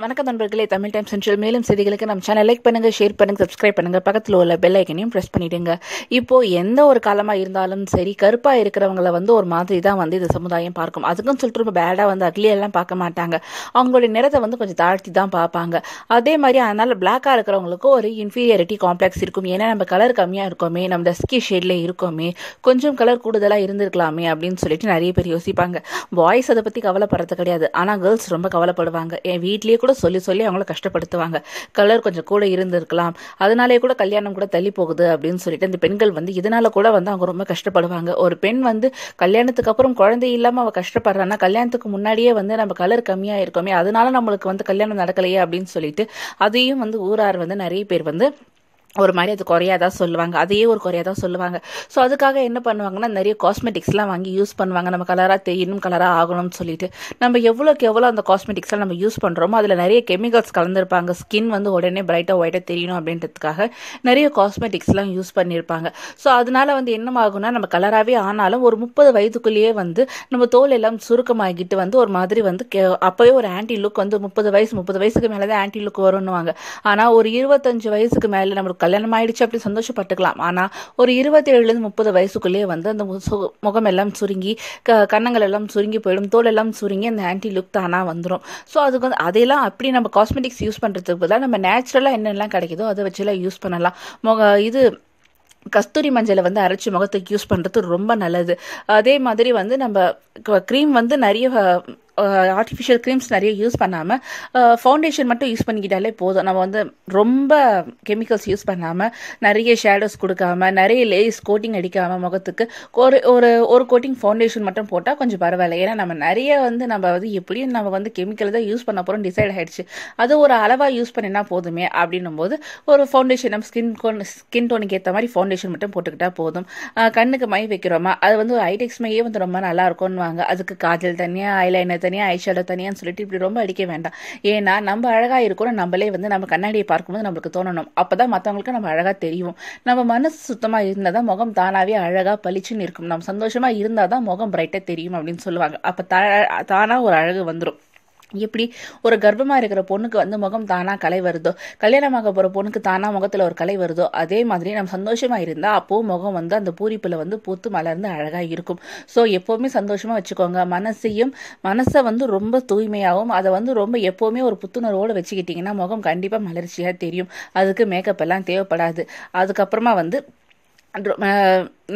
வணக்கம் நண்பர்களே, Tamil time central மேலும் செய்திகளுக்கு நம்ம சேனல் லைக் பண்ணுங்க, ஷேர் பண்ணுங்க, சப்ஸ்கிரைப் பண்ணுங்க, பக்கத்தில் உள்ள பெல் ஐக்கனையும் பிரஸ் பண்ணிடுங்க. இப்போ எந்த ஒரு காலமா இருந்தாலும் சரி, கருப்பா இருக்கிறவங்கள ஒரு மாதிரி தான் இந்த சமுதாயம் பார்க்கும். அதுக்குன்னு சொல்லிட்டு ரொம்ப பேடா அக்லியெல்லாம் பார்க்க மாட்டாங்க. அவங்களுடைய நிறத்தை கொஞ்சம் தாழ்த்தி தான் பார்ப்பாங்க. அதே மாதிரி அதனால பிளாக்கா இருக்கிறவங்களுக்கும் ஒரு இன்ஃபீரியாரிட்டி காம்ப்ளெக்ஸ் இருக்கும். ஏன்னா நம்ம கலர் கம்மியா இருக்கோமே, நம்ம டஸ்கி ஷேட்ல இருக்கோமே, கொஞ்சம் கலர் கூடுதலா இருந்திருக்கலாமே அப்படின்னு சொல்லிட்டு நிறைய பேர் யோசிப்பாங்க. பாய்ஸ் அதை பத்தி கவலைப்படுறது கிடையாது, ஆனா கேர்ள்ஸ் ரொம்ப கவலைப்படுவாங்க. என் வீட்லயே கூட சொல்லி சொல்லி அவங்கள கஷ்டப்படுத்துவாங்க. கலர் கொஞ்சம் கூட இருந்திருக்கலாம், அதனாலே கூட கல்யாணம் கூட தள்ளி போகுது அப்படின்னு சொல்லிட்டு அந்த பெண்கள் இதனால கூட அவங்க ரொம்ப கஷ்டப்படுவாங்க. ஒரு பெண் கல்யாணத்துக்கு அப்புறம் குழந்தை இல்லாம அவ கஷ்டப்படுறான்னா, கல்யாணத்துக்கு முன்னாடியே நம்ம கலர் கம்மியா இருக்கோமே, அதனால நம்மளுக்கு கல்யாணம் நடக்கலையே அப்படின்னு சொல்லிட்டு அதையும் ஊரார் நிறைய பேர் ஒரு மாதிரி அது குறையாதான் சொல்லுவாங்க, அதையே ஒரு குறையாதான் சொல்லுவாங்க. ஸோ அதுக்காக என்ன பண்ணுவாங்கன்னா, நிறைய காஸ்மெட்டிக்ஸ்லாம் வாங்கி யூஸ் பண்ணுவாங்க. நம்ம கலராக தெரியணும், கலராக ஆகணும்னு சொல்லிட்டு நம்ம எவ்வளோக்கு எவ்வளோ அந்த காஸ்மெட்டிக்ஸ்லாம் நம்ம யூஸ் பண்ணுறோமோ அதில் நிறைய கெமிக்கல்ஸ் கலந்துருப்பாங்க. ஸ்கின் உடனே பிரைட்டாக ஒயிட்டாக தெரியணும் அப்படின்றதுக்காக நிறைய காஸ்மெட்டிக்ஸ்லாம் யூஸ் பண்ணியிருப்பாங்க. ஸோ அதனால என்னமாகும்னா, நம்ம கலராகவே ஆனாலும் ஒரு 30 வயதுக்குள்ளேயே நம்ம தோல் எல்லாம் சுருக்கமாகிட்டு ஒரு மாதிரி அப்போவே ஒரு ஆன்டி லுக் 30 வயசுக்கு மேலே தான் ஆன்டி லுக் வரும்னுவாங்க. ஆனால் ஒரு 25 வயசுக்கு மேலே நம்மளுக்கு கல்யாணம் ஆயிடுச்சு அப்படி சந்தோஷப்பட்டுக்கலாம். ஆனா ஒரு 27 30 வயசுக்குள்ளேயே அந்த முகம் எல்லாம் சுருங்கி, கன்னங்கள் எல்லாம் சுருங்கி போயிடும், தோல் எல்லாம் சுருங்கி அந்த ஆன்டி லுக் தானா வந்துடும். ஸோ அதுக்கு அதையெல்லாம் அப்படி நம்ம காஸ்மெட்டிக்ஸ் யூஸ் பண்றதுக்கு பதிலாக நம்ம நேச்சுரலா என்னெல்லாம் கிடைக்குதோ அதை வச்செல்லாம் யூஸ் பண்ணலாம். இது கஸ்தூரி மஞ்சளை அரைச்சி முகத்துக்கு யூஸ் பண்றது ரொம்ப நல்லது. அதே மாதிரி நம்ம க்ரீம் நிறைய ஆர்டிஃபிஷியல் க்ரீம்ஸ் நிறைய யூஸ் பண்ணாமல் ஃபவுண்டேஷன் மட்டும் யூஸ் பண்ணிக்கிட்டாலே போதும். நம்ம ரொம்ப கெமிக்கல்ஸ் யூஸ் பண்ணாமல், நிறைய ஷேடோஸ் கொடுக்காம, நிறைய லேஸ் கோட்டிங் அடிக்காமல் முகத்துக்கு ஒரு கோட்டிங் ஃபவுண்டேஷன் மட்டும் போட்டால் கொஞ்சம் பரவாயில்ல. ஏன்னா நம்ம நிறைய நம்ம எப்படியும் நம்ம கெமிக்கல் தான் யூஸ் பண்ண போகிறோம் டிசைட் ஆகிடுச்சு. அது ஒரு அளவாக யூஸ் பண்ணினா போதுமே அப்படின்னும் போது ஒரு ஃபவுண்டேஷன் நம்ம ஸ்கின் டோனுக்கு ஏற்ற மாதிரி ஃபவுண்டேஷன் மட்டும் போட்டுக்கிட்டா போதும். கண்ணுக்கு மை வைக்கிறோமா, அது ஒரு ஐடெக்ஸ் மையே ரொம்ப நல்லா இருக்கும்னுவாங்க. அதுக்கு காஜல் தனியாக, ஐலைனர் தனியா, ஐஷேடோ தனியான்னு சொல்லிட்டு இப்படி ரொம்ப அடிக்க வேண்டாம். ஏன்னா நம்ம அழகா இருக்கணும், நம்மளே நம்ம கண்ணாடியை பார்க்கும்போது நம்மளுக்கு தோணணும். அப்பதான் மற்றவங்களுக்கு நம்ம அழகா தெரியும். நம்ம மனசு சுத்தமா இருந்தாதான் முகம் தானாவே அழகா பளிச்சுன்னு இருக்கும். நம்ம சந்தோஷமா இருந்தாதான் முகம் பிரைட்டா தெரியும் அப்படின்னு சொல்லுவாங்க. அப்ப தானா ஒரு அழகு வந்துடும். எப்படி ஒரு கர்ப்பமா இருக்கிற பொண்ணுக்கு முகம் தானா கலை வருதோ, கல்யாணமாக போற பொண்ணுக்கு தானா முகத்துல ஒரு கலை வருதோ, அதே மாதிரி நம்ம சந்தோஷமா இருந்தா அப்போ முகம் அந்த பூரிப்புல பூத்து மலர்ந்து அழகா இருக்கும். ஸோ எப்பவுமே சந்தோஷமா வச்சுக்கோங்க. மனசை ரொம்ப தூய்மையாகவும், அதை ரொம்ப எப்பவுமே ஒரு புத்துணர்வோடு வச்சுக்கிட்டீங்கன்னா முகம் கண்டிப்பா மலர்ச்சியா தெரியும். அதுக்கு மேக்கப் எல்லாம் தேவைப்படாது. அதுக்கப்புறமா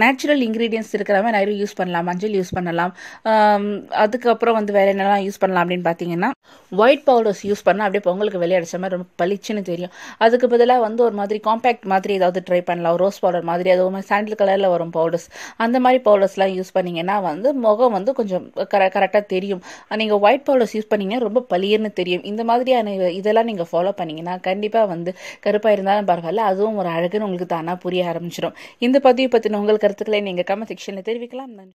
நேச்சுரல் இன்க்ரீடியன்ஸ் இருக்கிற மாதிரி நிறைய யூஸ் பண்ணலாம். மஞ்சள் யூஸ் பண்ணலாம். அதுக்கப்புறம் வேற என்னெல்லாம் யூஸ் பண்ணலாம் அப்படின்னு பார்த்தீங்கன்னா, ஒயிட் பவுடர்ஸ் யூஸ் பண்ணால் அப்படியே பொங்கலுக்கு வெளியடிச்ச மாதிரி ரொம்ப பளிச்சுன்னு தெரியும். அதுக்கு பதிலாக ஒரு மாதிரி காம்பேக்ட் மாதிரி ஏதாவது ட்ரை பண்ணலாம். ரோஸ் பவுடர் மாதிரி, அது ஒரு சாண்டில் கலரில் வரும் பவுடர்ஸ், அந்த மாதிரி பவுடர்ஸ்லாம் யூஸ் பண்ணிங்கன்னா முகம் கொஞ்சம் கரெக்டாக தெரியும். நீங்கள் ஒயிட் பவுடர்ஸ் யூஸ் பண்ணிங்கன்னா ரொம்ப பளிர்னு தெரியும். இந்த மாதிரியான இதெல்லாம் நீங்கள் ஃபாலோ பண்ணிங்கன்னா கண்டிப்பாக கருப்பாக இருந்தாலும் பரவாயில்ல, அதுவும் ஒரு அழகுன்னு உங்களுக்கு தானாக புரிய ஆரம்பிச்சிடும். இந்த பதிவு பற்றின உங்கள் கருத்துக்களை நீங்க கமெண்ட் செக்ஷன்ல தெரிவிக்கலாம்.